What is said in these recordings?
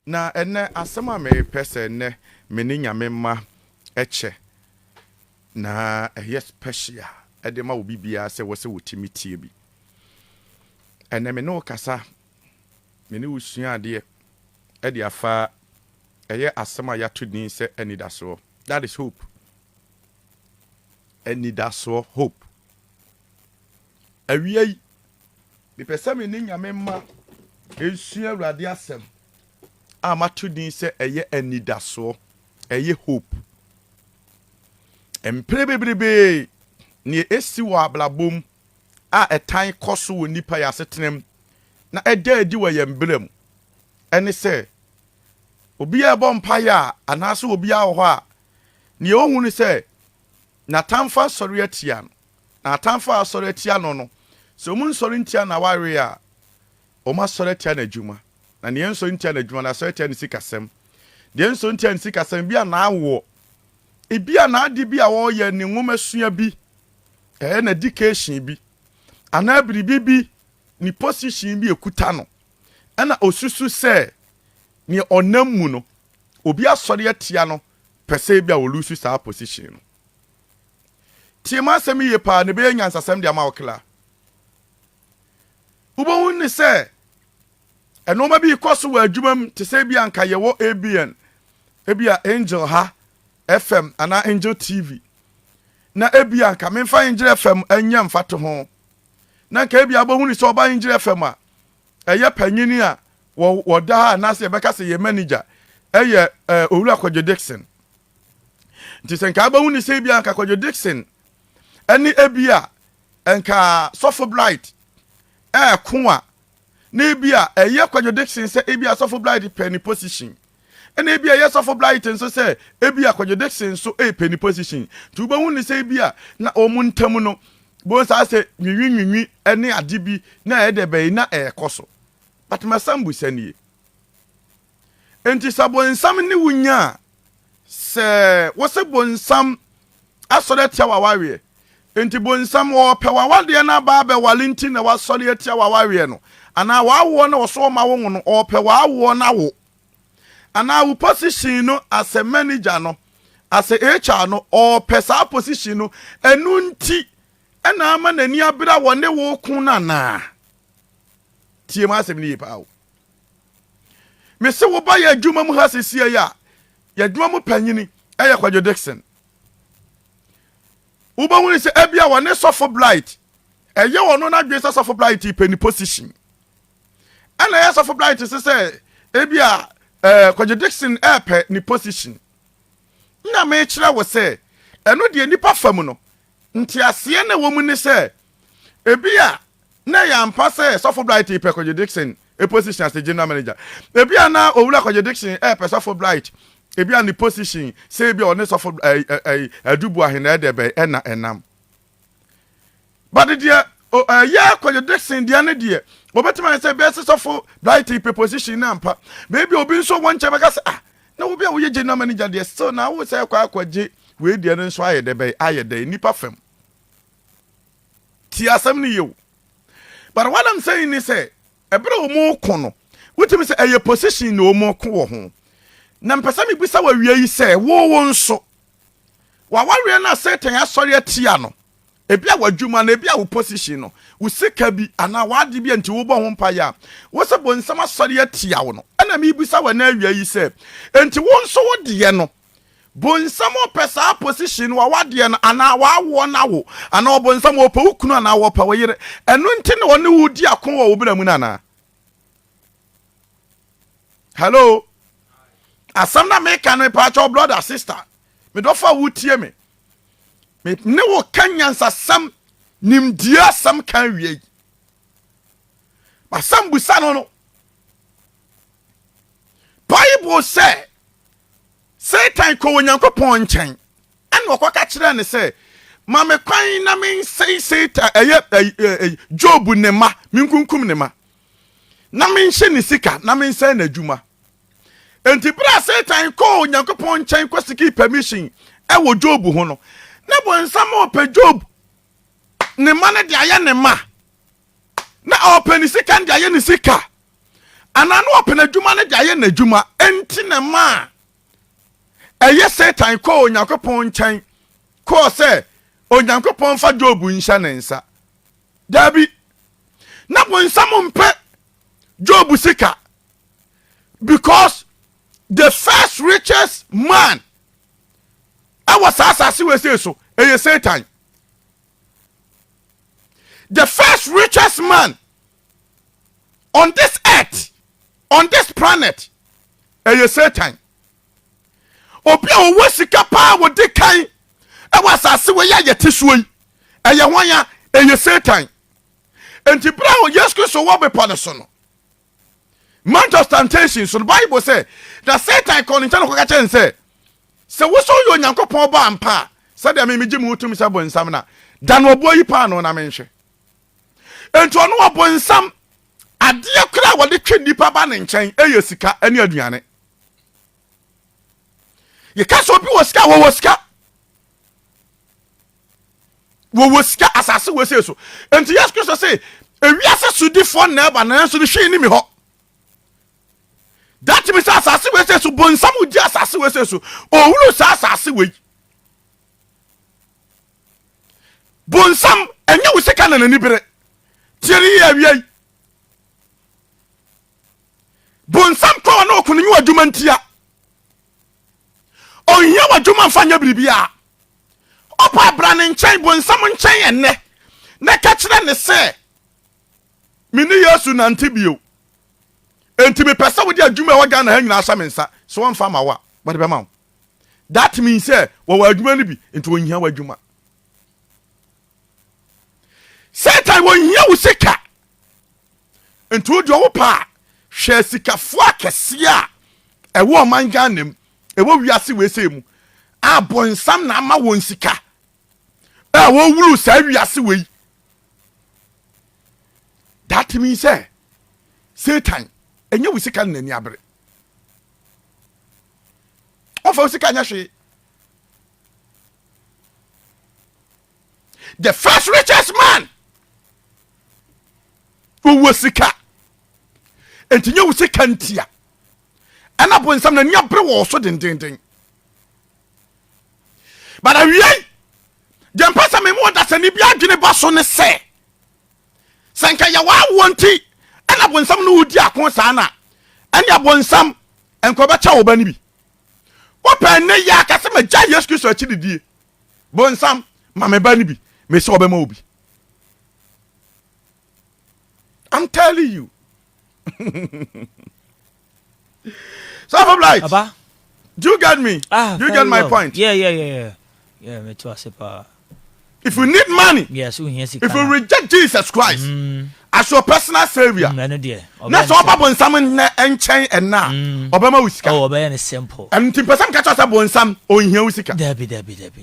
na ene asema me pese ne me ni nyame ma eche na special ede ma obi bia se wo se wotimi tie bi ene me no kasa me ni usua ade ede afa asema ya to din se enidaso. That is hope. Enidaso hope. Awiei me pese me ni nyame ma esua awurade asem amato din se enidaso hope. Emprebebrebe ni esi wa ablabom a etan koso wo nipa ya setenem na eda edi wa yembrem ene se obi a bompa ya anaso obi a ho a ni ohunu se na tamfa sori atia na tamfa sori atia no so mun sori ntia na ware a o ma sori atia na adwuma na ne enso ntia na adwuma na sori atia ne sikasem de enso ntia ne sikasem bia na awo ebia na ade bia wo ye ne nwomasua bi na education bi ana biribi ni position bi ekuta no na osusu se ni onamu no obi asori atia no pese bia wo lusu sa position no tiema asem ye pa ne be nyansasem de ama okla ubon ni se enoma bi ikoso wa adwumam te se bia nka ye wo ABN ebia Angel ha FM ana Angel TV na ebia nka memfa Angel FM anya mfato ho na nka ebia abohuni so oba Angel FM a eye panyini a wo da ha na se beka se ye manager eye Owura Kwadwo Dixon nti se nka abohuni se ebia nka Kwadwo Dixon eni ebia nka Sofo Blight ko a na ebia eye Kwadwo Dixon se ebia Sofo Blight penny position ene ebia yes of blight nso se ebia Kwadwo Dixon so penny position tu ba hu ni se ebia na omuntam no bo sa se nwinwi ene ade bi na edebe na ekoso but masambu sanie enti sabonsam ni wunya se wo se bonsam asore tia wawawe enti bonsam wo pewa wade na ba be walinti na wasore tia wawawe no ana wawo na wo so ma wo no o pewa awo na wo ana wo position no as a manager no as a HR no or pesa position no enu nti ena ama nani abira wone wo kun na tie ma asem ni pa wo me se wo ba ya adwuma mu hasisi ya adwuma mu panyini eya Kwadwo Dixon wo ba woni se ebia wone Sofo Blight eye wono na dwe Sofo Blight penny position ana ya Sofo Blight se ebia Kwadwo Dixon airpe ni position na me kira wo se eno de nipa fam no nti ase na wo mu ni se ebia na ya mpa se Sofo Blight pe Kwadwo Dixon position as a general manager ebia na Owura Kwadwo Dixon airpe Sofo Blight ebia ni position se ebia one Sofo adubu ahena edebe na enam but de ya Kwadwo Dixon de na de obetima say be Sofo Blight position na mpa maybe obi nso won che beka say na obi a wo ye general manager de so na wo say kwa akwaje we de nso ayede nipa fam ti asem ni you but what I'm saying is say ebere o mo kono wotimi say eye position no mo ko wo ho na mpesa mi bisa wa wie yi say wo nso wa wawe na Satan asori atia no ebia wadwuma na ebia wo position no usika bi ana wade bi anti wo bo ho mpa ya wo se bonsam asori atia wo no ana mi bisa wa na awia yi se enti wo nso wo de no bonsam opesa position wa wade no ana wa wo na wo ana bonsam opa ukunu ana wo pa wo yire eno nti ne wo ne wo di akon wo bra mu na hello asam na me kan me pa cho brother sister me do fa wo tie me ne wo kanyansa sam nimdia sam kan wie basam busa no Bible say Satan ko Onyankopon nchen en wo kwaka kire ne say ma me kwan na me say Satan Job ne ma minkunkum ne ma na me nhye ne sika na me nsa na adwuma enti bra Satan ko Onyankopon nchen ko siki permission e wo Job ho no na bo nsam ope Job ne ma ne de aye ne ma na ope ni sika de aye ni sika ana no ope na dwuma ne de aye na dwuma na ma eye Satan ko Onyankopɔn nkyɛn ko sɛ Onyankopɔn fa Job nhyɛ ne nsa dabi na bonsam mpe Job sika because the first richest man was asase we say so eye Satan. The first richest man on this earth, on this planet, eye Satan. Obi a wo sika pa wo de kan e was asase we ya yete suoi eye hwan eye Satan. Enti bra o Yesu Kristo wo be pone so no. Mount of Temptation, so the Bible say that Satan call in channel ka chen say wo so yo Nyankopɔn ba ampa say dem me gi mu utum say bonsam na dan obo yi pa no na menhwe. Enti ono abonsam ade akra wo de twe nipa ba ne nkyɛn eye sika ane aduane. Ye ka so bi wo sika wo sika. Wo sika asase we say so. Enti Yesu Kristo say ewiase sudifo na ba na so hwe ni mi ho. That means asase we say so bonsam udi asase we say so. Owuru sa asase we. Bonsam enye wo sika na nani bere. Tieri ya wiai. Bonsam kwa na okunni wadwuma ntia. Ohia wadwuma mfanya biribia. Opa brane nkyɛn bonsam nkyɛn enne. Na ka kyerɛ ne sɛ mini Yesu nante bio. Enti me pesa wo di adwuma wa Ghana ha nyina asha mensa. So won fa ma wa. What be ma? That means say wo adwuma ni bi enti wo hia wadwuma. Satan wo hia wo sika. Enti wo di wo pa hwe sikafo akese a ewo man Ghana m ewo wiase we se mu. Abonsam na ama won sika. Wo wuru sa wiase we. That means say Satan enye wo sika na ni abre. Ofa sika nya hwe. The first richest man wo sika. Entinye wo sika ntia. Ana bonsam na ni abre wo so dendenden. But awie dem pasa me mo da sani bia adwene ba so ne se. Sanka ya wa wonti ana bonsam no udi akon sa na. Anya bonsam enko be cha wo ba ni bi. Wo pa ne ya ka se ma ja Yesu Kristo achi didie. Bonsam ma me ba ni bi. Me se obe ma obi. I'm telling you. So I'm like, Abba, do you get me? Do you get my point? Yeah, me too, if you need money, yes, if you reject Jesus Christ as your personal savior, that's all about bonsam and chain and now. Obama Whisky. Oh, obey and simple. And to person catch us a bonsam or in here Whisky. Debbie.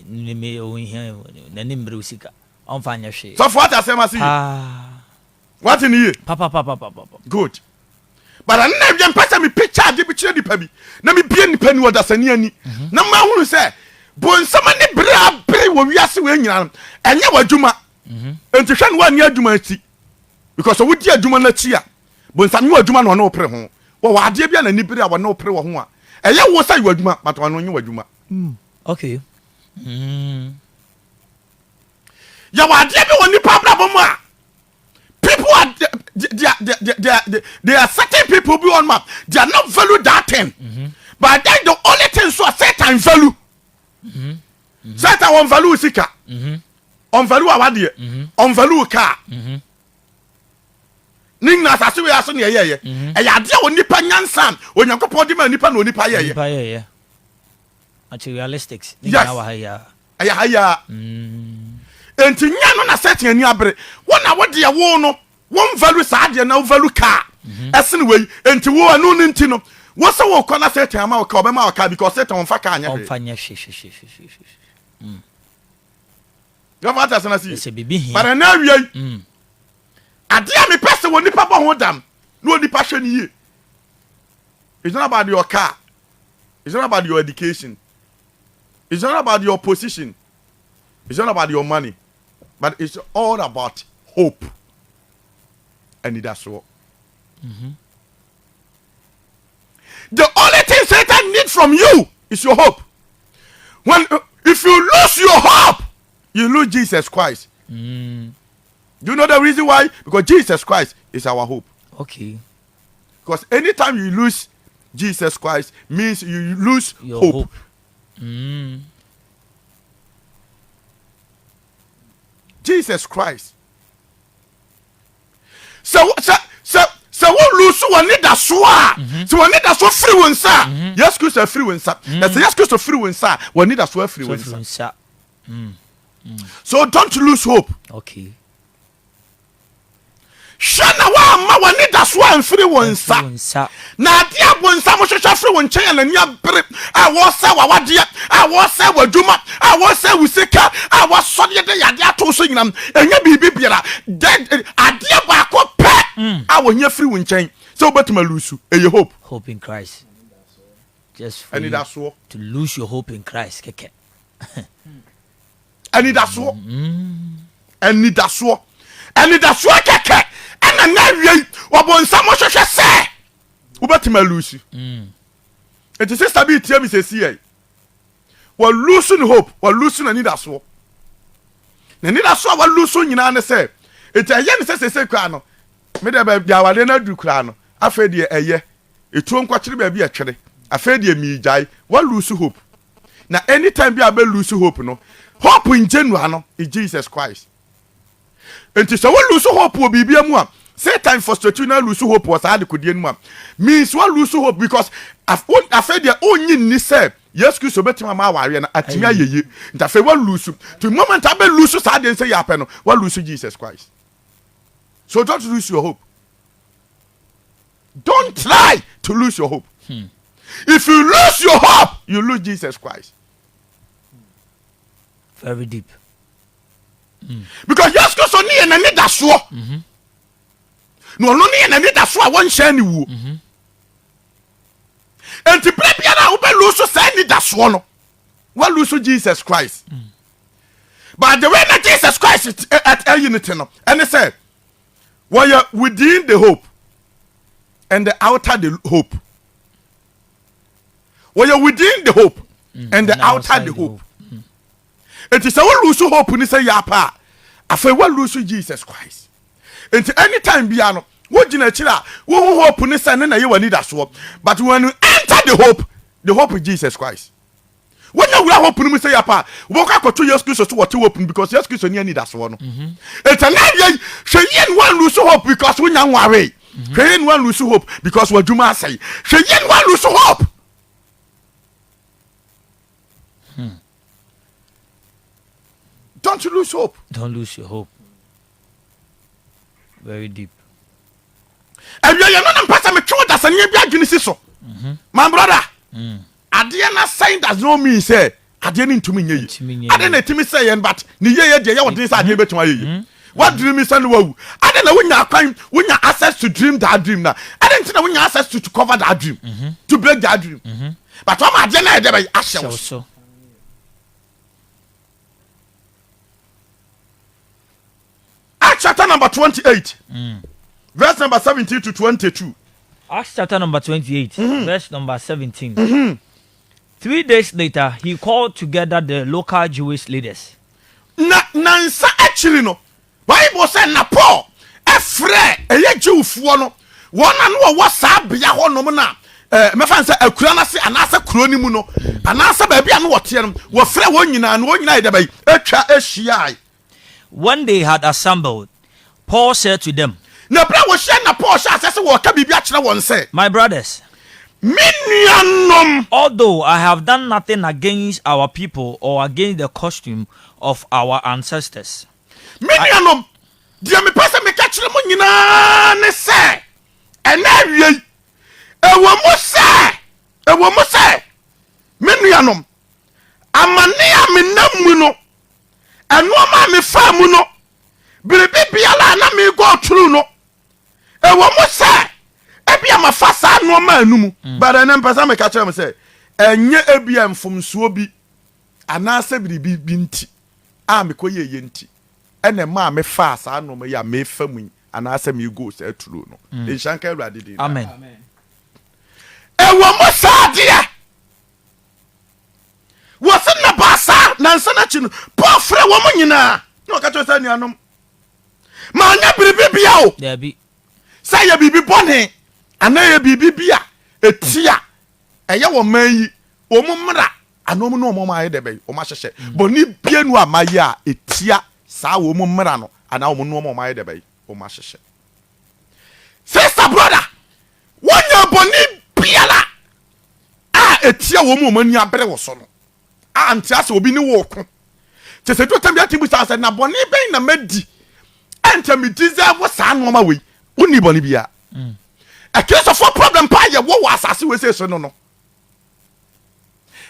Me own here, Nanim Brusika. On fine shade. So what I say, I see. What in here? Papa. Good. But I never person me picture the picture the baby. Na me be ni penny what that's any. Na ma hu say bonsam ni bra wo wiase we nyina enye wadwuma enti hwe no wa ni adwuma ti because wo di adwuma na ti a bonsam ni wadwuma no na opre ho wo wade bia na ni bere a wo na opre wo ho a eye wo sa wadwuma but wo no nyi wadwuma okay ya wade bi wo ni pabla bo mu a people are they are certain people be on map they are not value that thing but then the only thing so Satan value Satan won value sika. On value awade. On value car. Ning na asase we aso ne yeye. E ya de onipa nyansam, Onyankopɔn de ma nipa na onipa yeye. Nipa yeye. Actually realistics. Yes. Aya. Enti nya no na Satan ani abre. Wona wo de wo no, won value sa de na value car. Esene we enti wo anu no nti no. What's the work on a certain amount of Obama because Satan on Fakanya? On Fanya Your father's an assist. But I know you. I dear me person when the papa hold them. No, the passion ye. It's not about your car, it's not about your education, it's not about your position, it's not about your money, but it's all about hope. And that's what. the only thing Satan needs from you is your hope. If you lose your hope, you lose Jesus Christ. Do you know the reason why? Because Jesus Christ is our hope. Okay. Because anytime you lose Jesus Christ, means you lose Your hope. Jesus Christ. So what lose one need that swap. So one need that so free one sir. Yes, Christ free one sir. That's yes, Christ free one sir. One need that so free one sir. So don't lose hope. Okay. Shana wa ma one need that so free one sir. Na dia one sir mo hwehwe free one chen na nia bere. I was say wa wade. I was say wa dwuma. I was say we sika. I was so de yade ato so nyinam. Enya bibi biara. Adia ba ko pe. I will hear free one chain. So but my lose you hope. Hope in Christ. Just for And you that's what. to lose your hope in Christ. Keke. And that's what. And that's what. And that's what keke. And na wie obon samo hwehwe se. Wo bet my lose. It is sister be tie me say see. We losing hope. We losing and that's what. Na ni that's what we losing nyina ne say. It aye ne say kwa no. Me de ba biawale na du kra no afa de eye etuo nkwakere ba bi atwere afa de mi jai wa lose hope na anytime bi aba lose hope no hope in genuine no is Jesus Christ. Enti so wa lose hope o bibia mu a Satan frustrate na lose hope was hard kodie mu a means wa lose hope because afa de onyi ni say yes Christ obetima ma ware na atimi ayeye nta fa wa lose to moment aba lose sa de say ya pe no wa lose Jesus Christ. So don't lose your hope. Don't try to lose your hope. If you lose your hope, you lose Jesus Christ. Very deep. Because yes, because only and need that so. No, only and need that so. I won't share any woo. And to prepare now, we lose so say need that so no. We lose Jesus Christ. But the way that Jesus Christ is at a unity no, and they say. While you're within the hope and the outer the hope. While you're within the hope and the outer the hope. It is a one lose hope when you say yapa. I feel one lose Jesus Christ. And anytime biano, what you know, who hope when you say na you need a swap. But when you enter the hope is Jesus Christ. When you will open me say yapa, walk out to your excuse to what to open because your excuse need that one. It's a lie. She yen one lose hope because we young worry. She yen one lose hope because what you must say. She yen one lose hope. Don't lose hope. Don't lose your hope. Very deep. And you're not person me true that's a new beginning so. My brother. Adiana saying does no mean say Adiana to me ye. Adiana to me say but ni ye de what this Adiana betuma ye. What dream is and wo? Adiana when you access to dream that dream now. I didn't know when you access to cover that dream. To break that dream. But what Adiana de be ashes. Acts chapter number 28. Verse number 17 to 22. Acts chapter number 28, verse number 17. 3 days later, he called together the local Jewish leaders. Nansa actually no. Bible say na Paul efre eye Jewfo no. Won anu wo sa bia ho no na me fan say akura na se anasa kuro ni mu no. Anasa ba bia no wote no. Wo frɛ won nyina no won nyina ide bai atwa ahia. When they had assembled, Paul said to them, na bra wo hye na Paul hye asese wo ka bibia kyerɛ won say, my brothers, although I have done nothing against our people or against the costume of our ancestors, Minianum, dear me person me catch them on ne say, and now ye a woman say, Minianum, Amania me namuno, and no mammy famuno, Billy ala na me go through no, a woman say. Ebiam afasa no manumu but an person me catch them say enye ebiam from suo bi anase biribi binti a me koye yenti ene ma me fa sa no me ya me famu anase me go say true no inshanka urade dey amen. E ɛwɔ mo saa deɛ wɔse na baasa nansa no akyi no Paul frɛ wɔ mo nyinaa na ɔka kyerɛ sɛ nuanom ma anya biribi bia o dabi sɛ yɛ biribi bɔne anaa yɛ biribi bia ɛtia ɛyɛ wɔ ma yi ɔmo mmra anom no ɔmo ayɛ dɛ bɛyi ɔmo ahyehyɛ bɔne bia no a mayɛ a ɛtia saa wɔ mo mmra no anaa ɔmo no ɔmo ayɛ dɛ bɛyi ɔmo ahyehyɛ sister brother wɔnyɛ bɔne biara a ɛtia wɔ mo ɔmo ani abere wɔ so no a nte asɛ obi ne wɔ ko kyɛ sɛ dɔtam bi ate bu saa sɛ na bɔne bɛn na madi ɛnta me deserve saa nnoɔma wei wonni bɔne biara akristofoɔ problem paa yɛ wɔ asase wei sɛ so no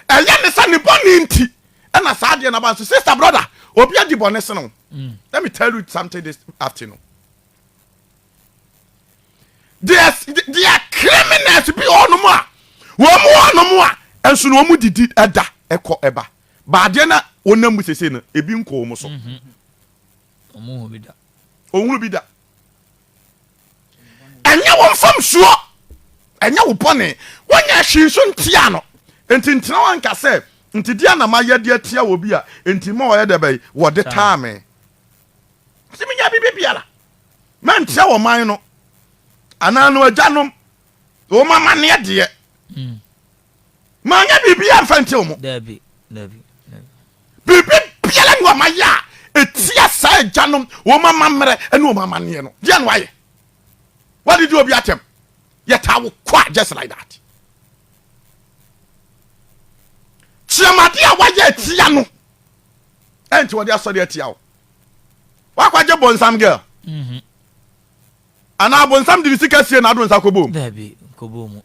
ɛyɛ ne sɛ ne bɔne nti ɛna saa deɛ naba nso sister brother obi adi bɔne se no let me tell you something this afternoon they are criminals bi ɔnom a wɔn a ɛnso no wɔn didi ɛda ɛkɔ ɛba baadeɛ na wɔnam mu sese no ebi nkɔ wɔn so ɔmo bi da ohun bi da ɛnyɛ wɔn fam soɔ ɛnyɛ wo bɔne wɔnyɛ hwee so ntia no nti ntena wɔn nka sɛ nti deɛ na ma yɛ deɛ tia wɔ bi a nti ma wɔyɛ dɛ bɛyi wɔde taa me nti mi nya bibi biara mɛ ntia wɔ man no anaa no agyanom wɔn mama ne deɛ ma nya bibi a mfa ntia wɔn dabi bibi biara ni wɔn ma yɛ a etia saa agyanom wɔn mama mmerɛ ɛne wɔn mama ne no deɛ no ayɛ what did you obi atem yet I will quite just like that chiamade a wayɛ tia no ɛnti wɔde asɔ de atia wo wakwaje bonsam girl ana bonsam de sika sie na ado nsa kobom dabi kobomu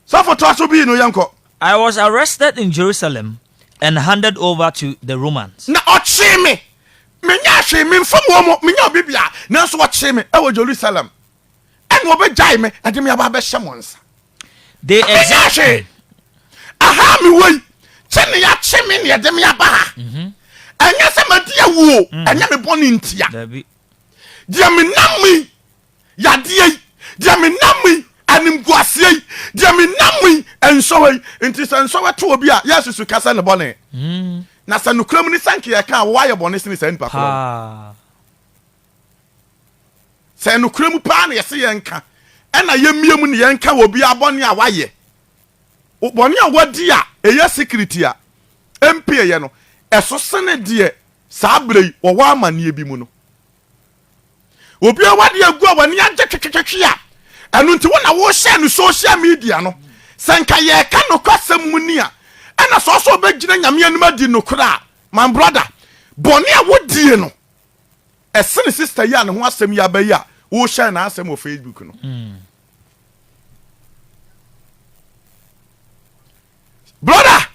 so for to so bi no yanko I was arrested in Jerusalem and handed over to the Romans. Na ɔkye me menya hwe me mfam wɔ mo menya obibia nanso ɔkye me ɛwɔ Jerusalem ɛna ɔbɛgyae me ɛde me aba bɛhyɛ mo nsa They exactly aha me wei kyene ya kye me ne ɛde me aba ha ɛnyɛ sɛ madi awuo ɛnyɛ me bɔne ntia dabi deɛ menam yi yadeɛ yi deɛ menam yi animguaseɛ yi deɛ menam yi ɛnsɔhɔ yi nti sɛ nsɔhɔ to obi a yɛsusu kasa ne bɔne na sɛ nokura mu ne sanke yɛ ka a wɔayɛ bɔne sene sɛ nipa korɔ sɛ nokura mu paa na yɛse yɛnka ɛna yɛmmie mu ne yɛnka wɔ bi abɔne a wayɛ bɔne a wadi a ɛyɛ security a MP yɛ no ɛso sene deɛ saa berɛ yi wɔwɔ amanneɛ bi mu no obi a wade agu a wɔne agye twetwetwe a ɛno nti wo na wohyɛ no social media no sɛ nka yɛka nokwasɛm mu ni a ɛna sɛ ɔsɛ ɔbɛgyina nyame anim adi nokora a my brother bɔne a wodie no ɛsene sister yi a ne ho asɛm yi aba yi a wohyɛ na asɛm wɔ Facebook no brother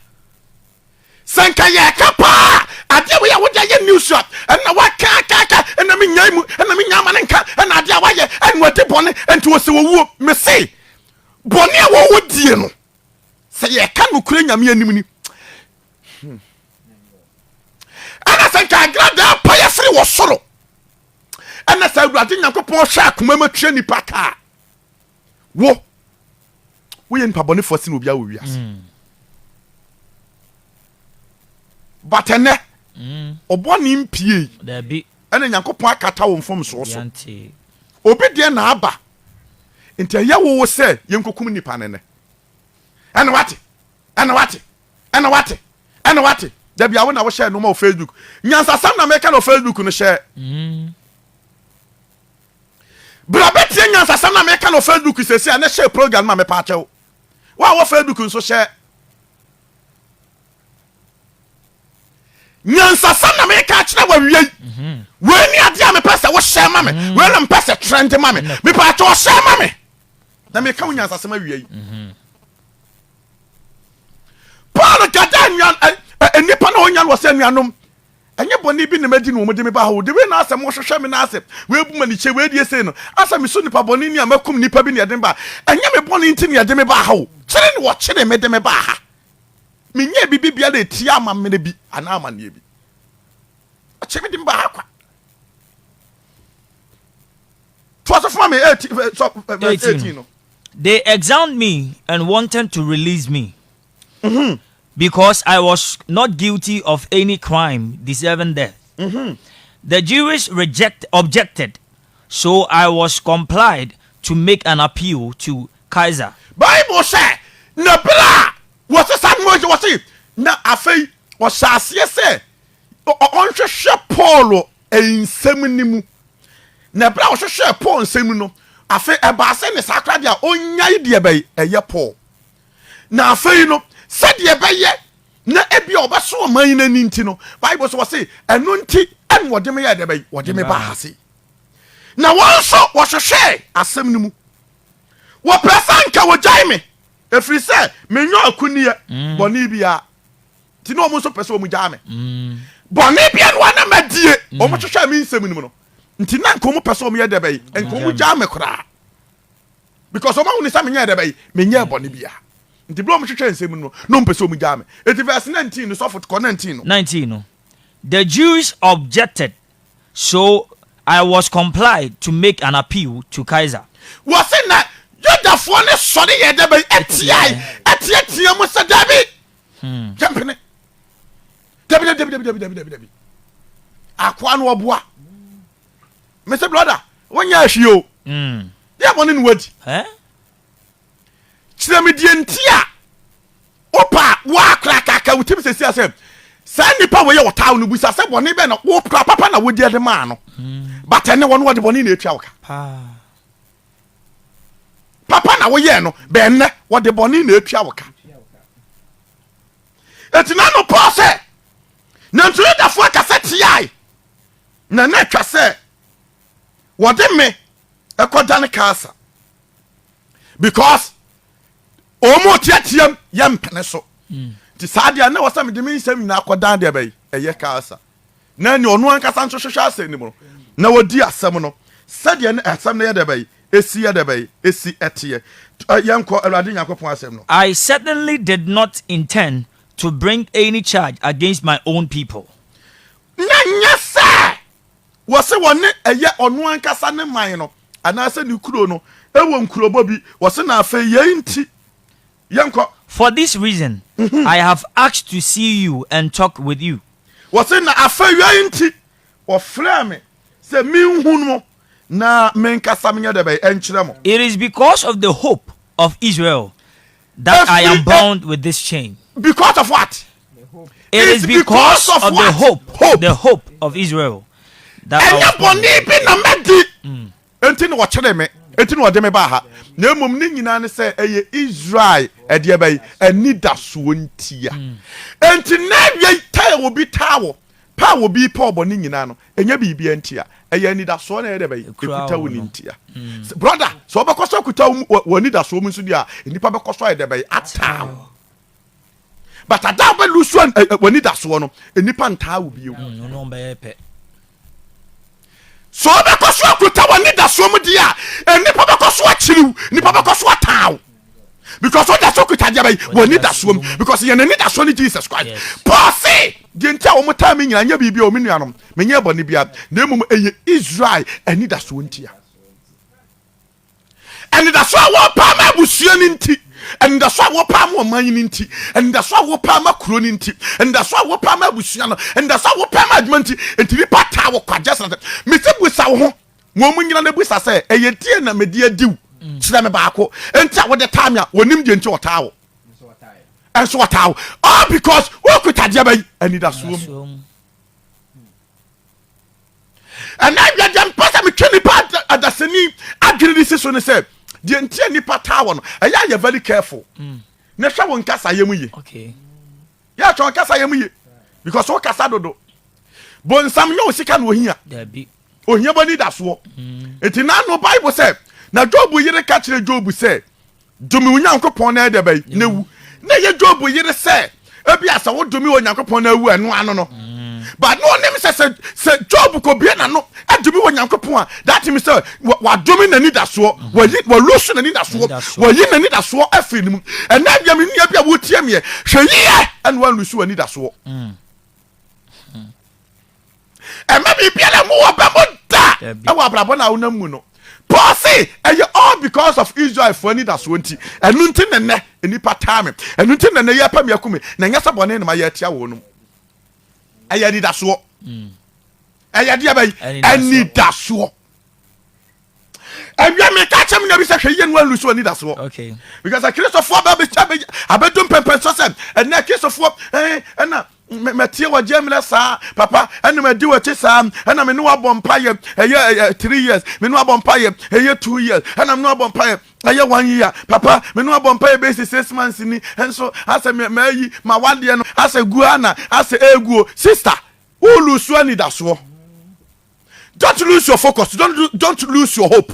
sɛ nka yɛka paa adeɛ wei a wode ayɛ news a ɛna wakakaka ɛna menya mu ɛna menya ma ne nka ɛna adeɛ a wayɛ ɛne wade bɔne ɛnti wɔ sɛ wɔwuo me se bɔne a wɔwɔ die no sɛ yɛka nokora nyame anim ni ɛna sɛ nka agradaa pa yɛfiri wɔ soro ɛna sɛ awurade nyankopɔn hwɛ akoma matwa nipa kaa woyɛ nipa bɔnefoɔ se na obi a wɔ wiase but ɛnɛ ɔbɔne mpie dabi ɛna nyankopɔn akata wo mfom soɔ so obi deɛ na aba nti ɛyɛ wowo sɛ yɛnkokum nipa ne nɛ ɛna wate dabi awo na wohyɛ no ma wɔ Facebook nyansasam na mɛka no Facebook no hyɛ bra bɛtie nyansasam na mɛka no Facebook sɛsi a ne hyɛ program ma mɛpa akyɛw wa wɔ Facebook nso hyɛ nyansasam na mɛka akyerɛ wɔ wiei wei ni adeɛ a mepɛ sɛ wohyɛ ma me wei na mepɛ sɛ trend ma me mepɛ akyɛ wɔhyɛ ma me na mɛka wo nyansasam awiei Paul gada nipa na onyan wɔ sɛ nuanom ɛnyɛ bɔne bi na madi no wɔmde me ba ho de we na asɛm wohwehwɛ me na asɛm we bu mani kye we die sei no asɛm so nipa bɔne ni a makum nipa bi ne yɛde ba ɛnyɛ me bɔne nti ne yɛde me ba ha o kyerɛ ne wɔkyere me de me ba ha menyɛ bibi bia na etia ama mene bi ana ama ne bi kyerɛ me de me ba ha kwa to What's from me 18 no. They examined me and wanted to release me because I was not guilty of any crime deserving death. The Jews objected, so I was complied to make an appeal to Caesar. Bible say na bla what's the same was say na afei was say on hwehwe Paul ensem nimu na bla was hwehwe Paul ensem no afei eba se ne sakra dia onyai de ebe eye Paul na afei no se de ebe ye na ebi obeso man na ninti no Bible so say eno nti en wode me ye de ebe wode me ba hase na wonso was hwehwe asem nimu wo presanka wo jai me efiri se menyo akuniye boni bia ti no mo so pese wo mu jai me boni bia no na madie o mo hwehwe me nsem nimu no nti na nko mo pese wo me ye de bai enko mo jai me kra because o ma woni sa me ye de bai me nya boni bia nti bro mo hwehwe nsem no no pese wo mu jai me eti verse 19 no so for 19 no the Jews objected, so I was complied to make an appeal to Caesar. Was it not? Judafo ne sɔre yɛ dɛ bɛ ɛtiɛ mu sɛ dabi jɛmpene dabi akoa no ɔboa mese brother wɔnyɛ ahwie o yɛ bɔne no wadi kyerɛ me deɛ nti a wopa woakora kaka wotim sɛsi a sɛ saa nnipa wɔyɛ wɔtaw no busa sɛ bɔne bɛ na wokora papa na wodi ade maa no but ɛne wɔno wɔde bɔne na ɛtua wo ka papa na woyɛ no bɛnɛ wɔde bɔne na ɛtua wo ka ɛti na no Paul sɛ na ntoro dafo akasa tiae na na atwa sɛ wɔde me ɛkɔda ne Caesar because ɔmo tiatiam yɛ mpene so nti saa deɛ na wɔsɛ mede me nsɛm nyinaa akɔda deɛ bɛyi ɛyɛ Caesar na ne ɔno ankasa nso hwehwɛ asɛm nim no na wɔdi asɛm no sɛdeɛ ne asɛm no yɛ deɛ bɛyi esi yɛ deɛ bɛyi esi ɛteɛ yɛnkɔ Awurade Nyankopɔn asɛm no. I certainly did not intend to bring any charge against my own people. Nyanya sɛ wɔsɛ wɔne ɛyɛ ɔno ankasa ne man no anaasɛ ne kuro no ɛwɔ nkurobɔ bi wɔsɛ na afei yɛn nti yɛnkɔ. For this reason, I have asked to see you and talk with you. Wɔsɛ na afei yɛn nti wɔfrɛ me sɛ minhu no na menkasa menyɛ dɛ bɛyɛ ɛnkyerɛ mo. It is because of the hope of Israel that I am bound with this chain. Because of what? It is because of the hope of Israel that I am bound. Enti no wɔkyerɛ me enti no wɔde me ba ha na mmom ne nyinaa ne sɛ ɛyɛ Israel ɛdeɛ bɛyɛ anidasoɔ ntia enti na yɛ taa obi tawo pa obi pa ɔbɔ ne nyinaa no ɛnyɛ biribi ntia ɛyɛ anidasoɔ na ɛde bɛyɛ ekuta wo ne ntia brother so ɔbɛkɔ so kuta wo anidasoɔ mu nso dia nipa bɛkɔ so ɛde bɛyɛ ataw but ada ba lusu wo anidasoɔ no nipa ntaa wo bio no bɛyɛ pɛ so ɔbɛkɔ so kuta wo anidasoɔ mu dia nipa bɛkɔ so akyiriw nipa bɛkɔ so ataw because what that's what I need that swim because you need that swim Jesus Christ. Passe the entire one time in your baby or minianum, many bonibia, name Israel and need that swim tia. And that's why what Palma was seeing tea, and that's why what Palma mining tea, and that's why what Palma croning tea, and that's why what Palma was seeing, and that's why what Palma admonti, and to be part tower quadjust. Mr. Bussaw, woman, you know, the Bussa say, a year na media do. Sida me baako enti what the time ya wonim de enti otawo enso otawo all because wo kutaje bai ani da suom and I get them pass me twini part adaseni adwene this so ne say de enti ani patawo no eya you very careful na hwa won kasa yemu ye okay ya hwa kasa yemu ye because wo kasa dodo bon sam nyo sika no ohia da bi ohia bani da so enti na no Bible say na Job yire ka kire Job say dumi Onyankopon na ede bai newu na ye Job yire say ebi asa wo dumi Onyankopon na ewu eno ano no but no nim say Job ko bia na no adumi Onyankopon a that means say wa dumi na ni da so wa lusu na ni da so wa yi na ni da so afi nim and na bia me nia bia wo tie me hwe yi and wa lusu ani da so e ma bia na mo wa ba mo da e wa brabo na wo na mu no Paul say all because of Israel for any that's one thing and nothing and nipa time and nothing and ya pa me akumi na nya sabone na ma ya tia wo no aya di daso aya di abai ani daso ewia me ka chem na bi se hwe ye no aluso ani daso Okay. because a Christopher ba be chabe abedum pempen so sem and na Christopher na metie wa jemle sa papa enu me di wa ti sa ena me no abompa ye 3 years me no abompa ye 2 years ena me no abompa ye 1 year papa me no abompa ye base 6 months ni enso ase me yi ma wade no ase guana ase eguo sister who lose any that so don't lose your focus, don't lose your hope.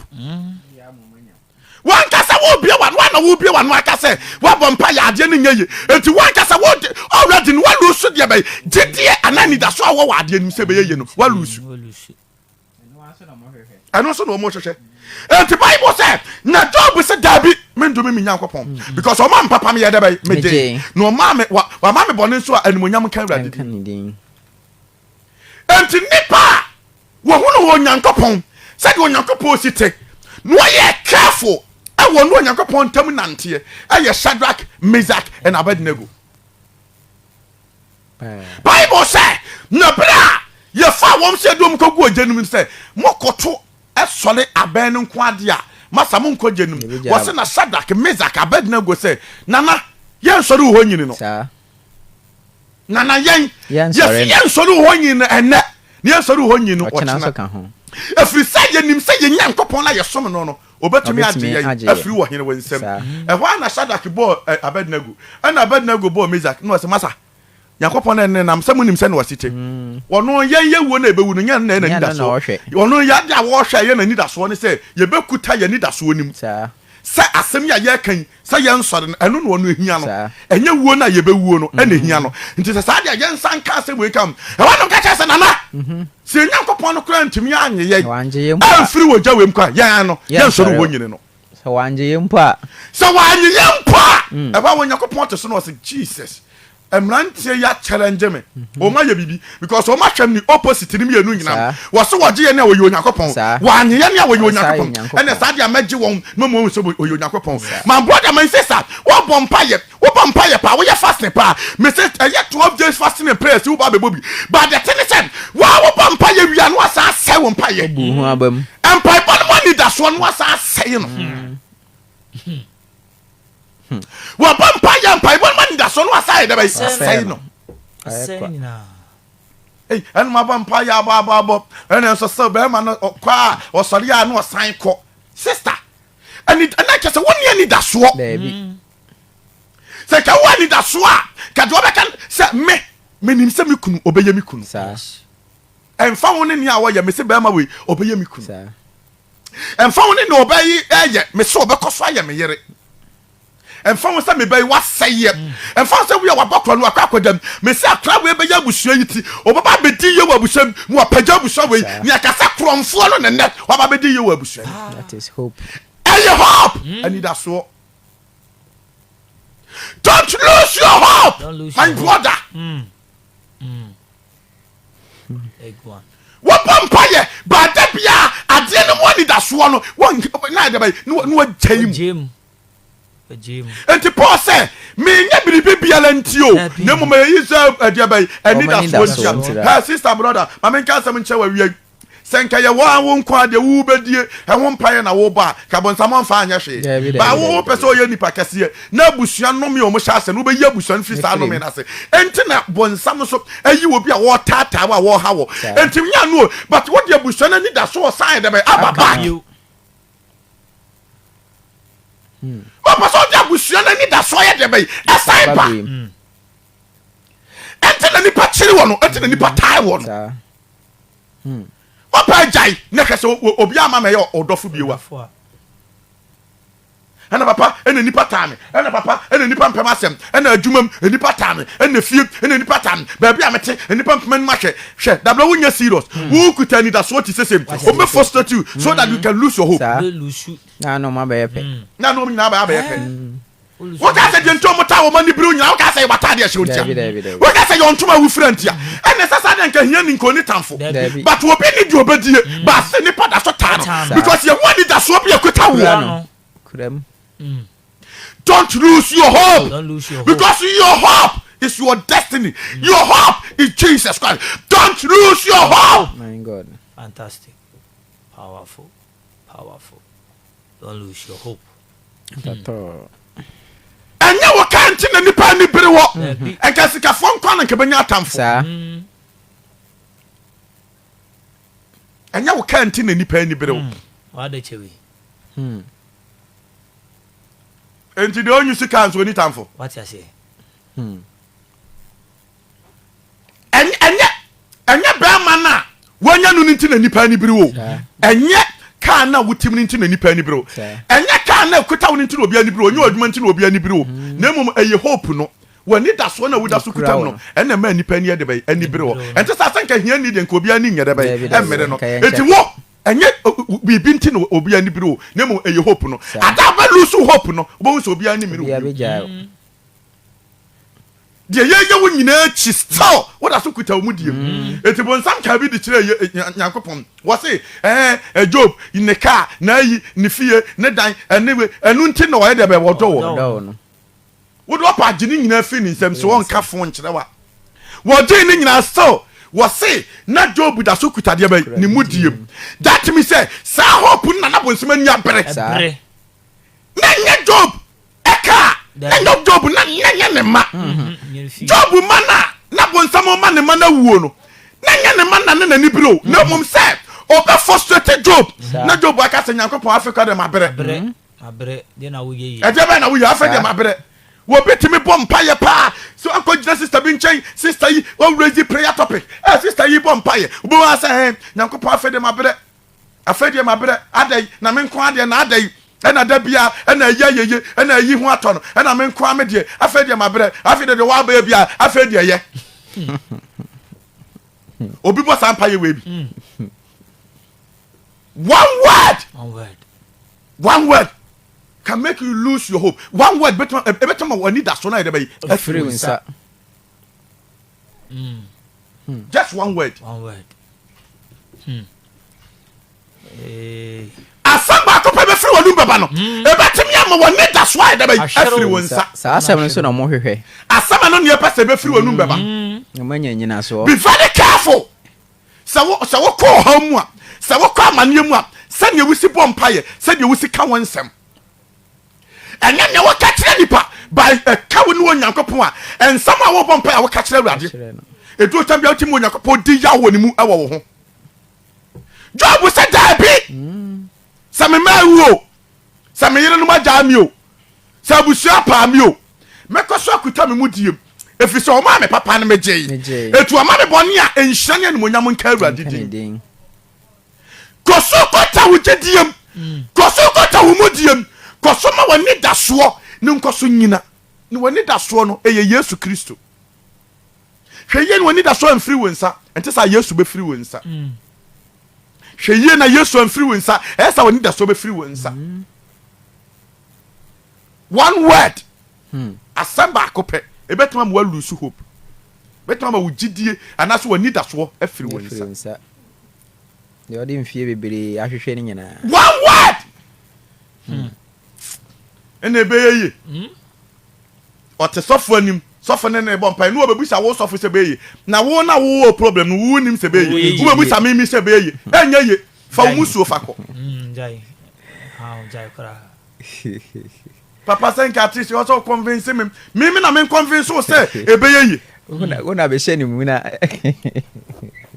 One kasa wo bia one wo bia one kasa wa bompa ya ade ne nyeye enti one kasa wo already no wa lose dia be gidie anani da so wo ade nim se be yeye no wa lose eno so no mo hwehwe enti Bible say na Job say dabi me ndo me nyankopon because o ma papa me ye da be me dey no ma me wa ma me bone so animonyam kan rade enti nipa wo hu no nyankopon say wo nyankopon site no ye careful I want no Yakopon Terminantia. I Shadrach, Meshach, and Abednego. Bible say, no bra, your father won't say, don't go, gentlemen say, Mokoto, a solid abandoned quadia, Masamunko gentlemen. Was in a Shadrach, Meshach, Abednego say, Nana, yan soru when you know. Nana yan, yes, yan soru when you know, and that, yan soru when you know, what if we say him say Yankopon like a summon no. Obetumi age afri wo hene wonsem ehwa na Shadrach bo Abednego and Abednego bo Meshach no se masa Yakopon na nam samunim se na wasite wono ye wo na ebewu no nya na na nidaso wono ya da wo hwe ye na nidaso ne se ye bekuta ye nidaso nim se asem ya ye kan se ye nsore eno no wono ehia no enye wuo na ye bewuo no ena ehia no nti se sa dia ye nsan ka se we kam ehwa no ka cha se nana se Yakopon no kra ntimi anye ye afri wo jawem kwa ya no ye nsore wo nyine no se wanje ye mpa ehwa wo Yakopon to so no se Jesus emrantie ya challenge me o ma ye bibi because o ma hwam ni opposite ni mienu nyina wo so woje ye na wo ye Onyankopon wa anye ye na wo ye Onyankopon ene sa dia meji won no mo so wo ye Onyankopon my brother my sister wo bompa ye pa wo ye fasting pa me say ye 12 days fasting and prayer wo ba be bobi but the thing is wo bompa ye wi anu asa sai wo mpa ye bu hu abam empire bon money da so anu asa sai no wa pampa ya mpa ibon man da so no aside da bai sai no en ma pampa ya ba en so be ma no kwa o sori ya no san ko sister and na kese woni ani da so baby se ka woni da so a ka do be kan se me nim se me kunu obeye me kunu en fa woni ni a wo ya me se be ma we obeye me kunu en fa woni no obeye eye me se obekoso aye me yere and found some me was say yet and found some we are bakwa no akwa dem me say akra we be ya busua yiti obaba be di ye wa busua mu apaja busua we ni akasa kromfo no ne net wa be di ye wa busua that is hope hope I need that so don't lose your hope my brother Egg one. What vampire but that bia ade no money that so no one na dey no jam enti Paul say me nya biribi biala ntio na mo me Israel adia bai ani da so ntia ha sister brother ma me nka sam nche wa wi senka ye wa won kwa de wu bedie e ho mpaye na wo ba ka bon samon fa anya hwe ba wo pese o ye nipa kase na busua no me o mo sha se no be ye busua fi sa no me na se enti na bon sam so ayi wo bi a wo tata wa wo ha wo enti nya no but what ye busua na ni da so sign de be ababa Papa so dia busua na ni da so ye de be asai ba enti na ni pa chiri wo no enti na ni pa tai wo no Papa jai na kase obi ama me yo odofo biewa ana papa ena nipa tame ena papa ena nipa mpem asem ena adwumam nipa tame ena fie ena nipa tame ba bia mete nipa mpem ma hwe dabla wonya serious wo kuta ni da so ti sesem o be frustrate you so that you can lose your hope na no ma be yepe na no na ba yepe What I said, you told me how money bring you. I say, what I should tell you. What I say, you want to my friend here. And as I can hear in Conitanfo. But what we need to obey, but send it that's what time. Because you wanted that swap your quota. Don't lose your hope. Don't lose your hope. Because your hope is your destiny. Your hope is Jesus Christ. Don't lose your hope. My God. Fantastic. Powerful. Powerful. Don't lose your hope. At all. And you can't in any penny pretty walk. And can see a phone call and cabana time for. Sir. And you can't in any penny pretty walk. What did you? And you don't use the cans when it's time for. What you say? And yet, Bramana, when you're not in any penny brew. And yet, can't now with him into any penny brew. And yet, can't now cut out into a brew. You are meant to be any brew. Name a hope no. When it does one with us to no. And a man penny at the bay, any brew. And just I think I hear need and could be an in the bay. It's a walk. And yet, we been to be any brew. Name a hope no. I don't lose hope no. Bones will be any brew. The year when you know she's still what I took with a medium. It was some cabin the chair Yankopon. Was it a job in the car, nay, ni fear, nedine, and never, and until no idea about what door. What what are Jenny in her feelings and so on calf one chawa. What Jenny in our store was say, not job with a sukuta ni mudium. That me say, Sa hope none of us men ya breath. Nanya job, a car. And no job, none. Job mana na bon samo man mana wuo no na nya ne man na ni bro na mum say obe frustrated job na job aka se Nyankopon Africa dem abre de na wo ye e je be na wo ye Africa dem abre wo betimi bom paye pa so anko gina sister bi nchen sister yi wo raise prayer topic sister yi bom paye wo wa say Nyankopon Africa dem abre adai na me nko ade na adai ena da bia ena ye ena yi ho ato no ena me nko ame de afa de mabre afa de wa ba bia afa de ye obi bo sampa ye we bi one word can make you lose your hope. One word better we need that so na dey free winsa. Just one word. Asamba ko pe be free wonu baba no e betimi am wo need that so dey be free winsa. Sa asem so na mo hwehwe. Asama no ne pese be free wonu baba. Manya nyina so. Be very careful. Sa wo ko ha mu a, sa wo ko amane mu a, sa ne wusi bompaye, sa ne wusi ka wonsem. Enya ne wo ka kire nipa by ka wo ne Onyankopon a, ensama wo bompaye wo ka kire Awurade. Edu tambia uti mu Onyankopon di ya wo ne mu e wo ho. Job said that be. Some man some yere no maja mi o. Sa busua pa mi o. Meko so akuta me mudiem. Efi so ma me papa na megye. Etu ama me bone a enhyane ne monyam nka Awurade din. Koso kota wo jediem. Koso kota wo mudiem. Koso ma woni daso ne nkoso nyina. Ne woni daso no eye Yesu Kristo. Hweye ne woni daso am free wonsa. Ente sa Yesu be free wonsa. Hweye na Yesu am free wonsa. Esa woni daso be free wonsa. One word. Asamba akope. Ebetuma mo lose hope. Betuma ma wugidie anaso woni daso e free wonsa. The odi mfie bebere ahwehwe ni nyina. One word. Ene ebeye. Ote sofo anim. Sofo ne ne bompa no obebusa wo sofo se beye. Na wo problem no wo nim se beye. Wo bebusa mi se beye. Enya ye. Fa musuo fako. Jai. Jai kra. Papa senka artist you also convince me. Me na me convince o say ebeye ye. Una be she ni mu na.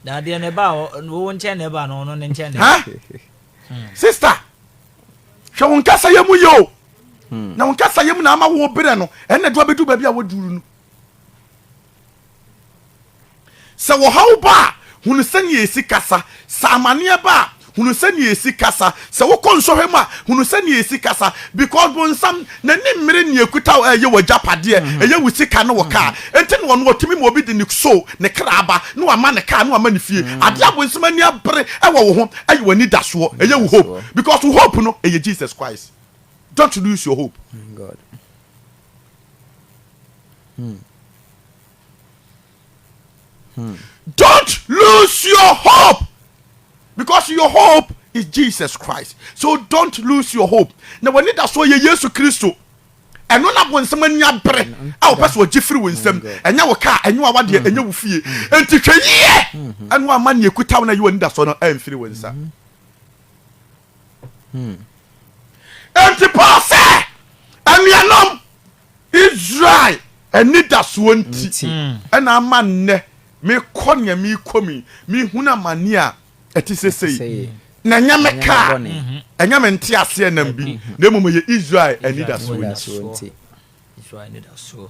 Na de ne ba wo nche ne ba no ne nche ne. Ha? Sister. Hwe won kasa yemu yo. Na won kasa yemu na ama wo bere no. Ene do abedu ba bia wo duru no. Se wo hawo ba hunu sanye esi kasa. Sa amane ba hunu sanye esi kasa. Se wo konso hwema hunu sanye esi kasa because bonsam na ni mmere ne ekuta eye wo japade eye wo sika no wo ka. Enti no no otimi mo obi de ne so ne kraba no ama ne ka no ama ne fie. Ade abonsam ani abere e wo ho eye wani daso eye wo hope because hope no eye Jesus Christ. Don't lose your hope. God. Don't lose your hope, because your hope is Jesus Christ. So don't lose your hope. Now when it so ye Yesu Kristo, and no na bonsam anya bere a wo pese ogi firi wonsam enya wo ka enya wa wade enya wo fie enti hweye anu ama ne ekuta na ye woni da so no amfiri wonsa. Enti pase anuanom Israel eni da so nti ena ama nne me konya me komi me huna mania etisesei na nya me ka enya me nte ase na bi na mum ye Israel eni da so nti Israel need that so.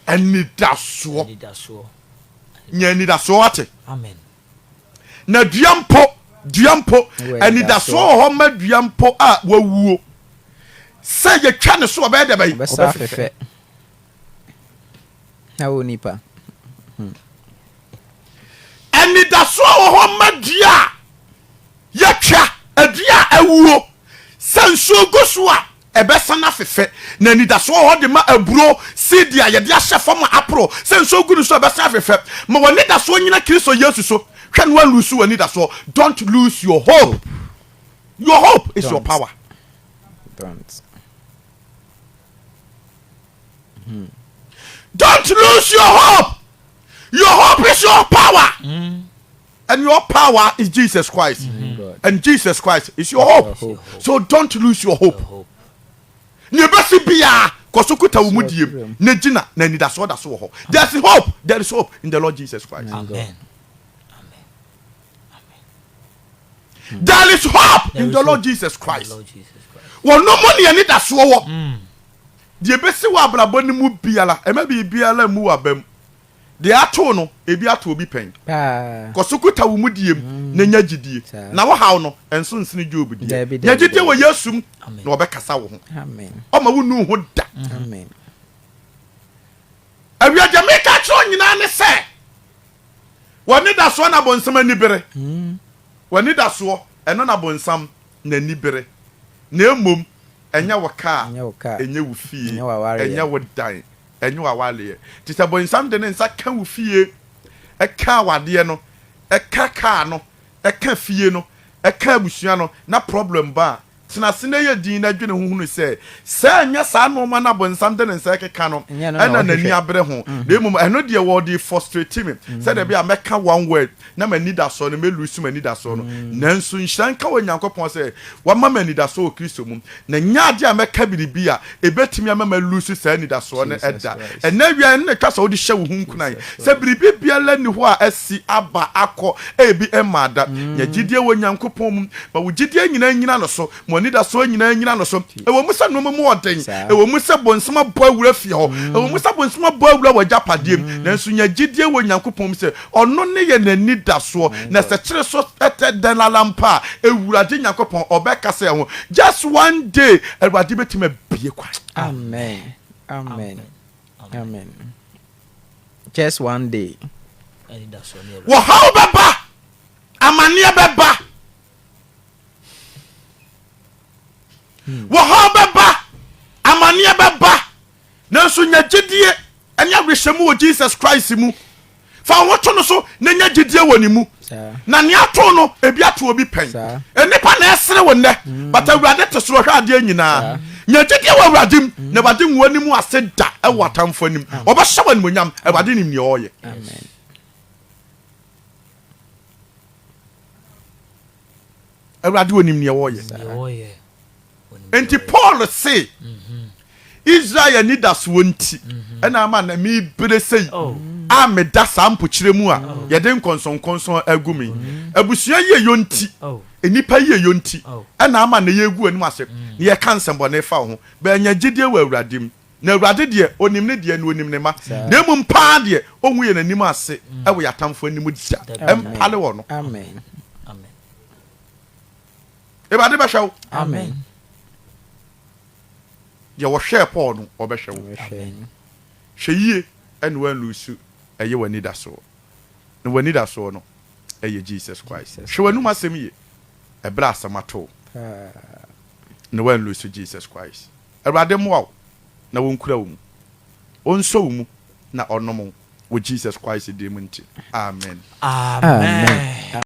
eni da so nya eni da so ate. Amen. Na duampo eni da so ho ma duampo a wawuo se ye twa ne so obe de bai obefefe na wo nipa eni da so ho ma dua ye twa adua awuo se nso goso a ebesana fefe na eni da so ho de ma aburo sedia ye de ahye fam apro se nso gunu so ebesana fefe ma woni da so nyina Kristo Yesu so hwe no lose woni da so. Don't lose your hope. Your hope is your power. Don't lose your hope. Your hope is your power. And your power is Jesus Christ. And Jesus Christ is your hope. So don't lose your hope. Nebesi bia kosokuta umudiem nejina na ni da so ho. There's hope. There is hope in the Lord Jesus Christ. Amen. There is hope in the Lord Jesus Christ. Lord Jesus Christ. Wo no money ani da so wo. De besi wa abrabo ni mu biala, e ma bi biala mu wa bam. De ato no, ebi ato obi pen. Kosokuta wo mudiem na nya gidie. Na wo haw no, enso nsene Job die. Nya gidie wo Yesum na obekasa wo ho. Amen. O ma wo nu ho da. Amen. Awia Jamaica tro nyina ne se. Woni da so na bonsam ani bere. Woni da so eno na bonsam na ni bere. Na emom enya wo ka enya wo fie enya wo dan enya wo wale tita bonsam de ne nsa ka wo fie e ka wade no e ka no e ka fie no e ka abusua no na problem ba tina sene ye din na dwene huhunu se anya sa no ma na bonsam de ne nsa keka no ena nani abre ho na emom eno de wo de frustrate me se de bia meka one word na mani da so no me lose mani da so no nanso nhyan ka wanyankopon se wa ma mani da so Kristo mum na nya de a meka biribi a ebetimi ama ma lose sa ni da so no eda ena wia ne twa so de hye wo hunkunan se biribi bia la ni ho a asi aba akọ ebi emada nya gidie wanyankopon mum ba wo gidie nyina no so ni da so nyina no so e wo musa no mu oden e wo musa bonsama bo awura fie ho e wo musa bonsama bo awura waja padiem nanso nya gidie wo nyankopon se ono ne ye nani da so na se kire so ete dalalampa ewurade nyankopon obeka se ho just one day ewurade betima bie kwa. Amen. Amen. Amen. Just one day. Wo how baba amania baba wo ha baba amania baba nanso nya gidie anya rehemu wo Jesus Christ mu fa woto no so na nya gidie woni mu na ne ato no ebi ato obi pen enipa na esere wonne but awurade te so hwa ade nyina nya gidie wo awuradim na awurade nwani mu aseda e watamfo nim obahye wani monyam awurade nim ne oye. Amen. Awurade wonim ne oye. Enti Paul say Israel need us wonti ena ama na mi bere sei a me da sampo kire mu a ye de konson agumi abusua ye yonti enipa ye yonti ena ama na ye egu ani ase ne ye kan sembo na fa ho ba nya gidie wa awuradim na awurade de onim ne de na onim ne ma na mum pa de onwu ye nanim ase e wo yatamfo anim dia empale wo no. Amen. Amen. Ebade ba hwaw. Amen. Ye wo hwe Paul no obehwe wo. Hwe yie ene wan lusu eye wani da so. Na wani da so no eye Jesus Christ. Hwe wanu masem ye. Ebra asamato. Na wan lusu Jesus Christ. Erade mo na wɔnkura wo mu ɔnsɔ wo mu na ɔnom wo wɔ Jesus Christ din mu nti amen Amen.